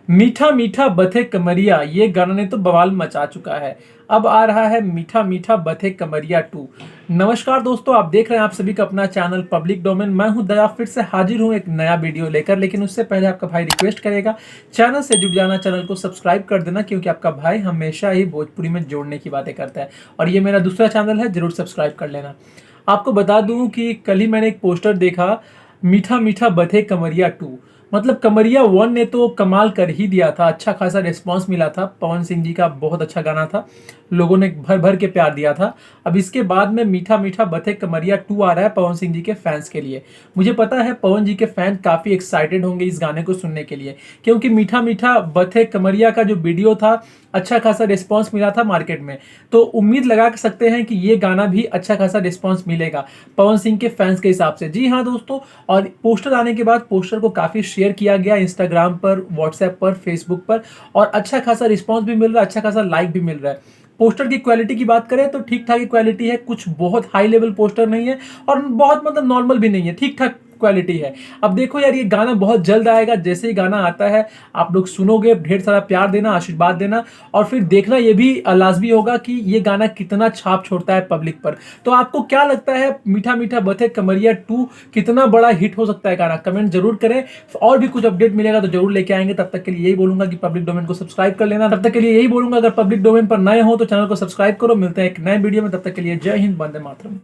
मीठा मीठा बथे कमरिया, ये गाना ने तो बवाल मचा चुका है। अब आ रहा है मीठा मीठा बथे कमरिया 2। नमस्कार दोस्तों, आप देख रहे हैं आप सभी का अपना चैनल पब्लिक डोमेन। मैं हूं दया, फिर से हाजिर हूं एक नया वीडियो लेकर। लेकिन उससे पहले आपका भाई रिक्वेस्ट करेगा चैनल से जुड़ जाना, चैनल को सब्सक्राइब कर देना, क्योंकि आपका भाई हमेशा ही भोजपुरी में जोड़ने की बातें करता है। और ये मेरा दूसरा चैनल है, जरूर सब्सक्राइब कर लेना। आपको बता दूं कि कल ही मैंने एक पोस्टर देखा, मीठा मीठा बथे कमरिया 2। मतलब कमरिया 1 ने तो कमाल कर ही दिया था, अच्छा खासा रिस्पांस मिला था। पवन सिंह जी का बहुत अच्छा गाना था, लोगों ने भर भर के प्यार दिया था। अब इसके बाद में मीठा मीठा बथे कमरिया 2 आ रहा है पवन सिंह जी के फैंस के लिए। मुझे पता है पवन जी के फैन काफी एक्साइटेड होंगे इस गाने को सुनने के लिए, क्योंकि मीठा मीठा बथे कमरिया का जो वीडियो था, अच्छा खासा रिस्पांस मिला था मार्केट में। तो उम्मीद लगा सकते हैं कि ये गाना भी अच्छा खासा रिस्पांस मिलेगा पवन सिंह के फैंस के हिसाब से। जी हाँ दोस्तों, और पोस्टर आने के बाद पोस्टर को काफी शेयर किया गया इंस्टाग्राम पर, व्हाट्सएप पर, फेसबुक पर, और अच्छा खासा रिस्पांस भी मिल रहा है, अच्छा खासा लाइक भी मिल रहा है। पोस्टर की क्वालिटी की बात करें तो ठीक ठाक ही क्वालिटी है, कुछ बहुत हाई लेवल पोस्टर नहीं है और बहुत मतलब नॉर्मल भी नहीं है, ठीक ठाक क्वालिटी है। अब देखो यार, ये गाना बहुत जल्द आएगा। जैसे ही गाना आता है आप लोग सुनोगे, ढेर सारा प्यार देना, आशीर्वाद देना, और फिर देखना ये भी लाजमी होगा कि ये गाना कितना छाप छोड़ता है पब्लिक पर। तो आपको क्या लगता है, मीठा मीठा बथे कमरिया 2 कितना बड़ा हिट हो सकता है गाना? कमेंट जरूर करें। और भी कुछ अपडेट मिलेगा तो जरूर लेके आएंगे। तब तक के लिए यही बोलूंगा कि पब्लिक डोमेन को सब्सक्राइब कर लेना। तब तक के लिए यही बोलूंगा, अगर पब्लिक डोमेन पर नए हो तो चैनल को सब्सक्राइब करो। मिलते हैं एक नए वीडियो में, तब तक के लिए जय हिंद, वंदे मातरम।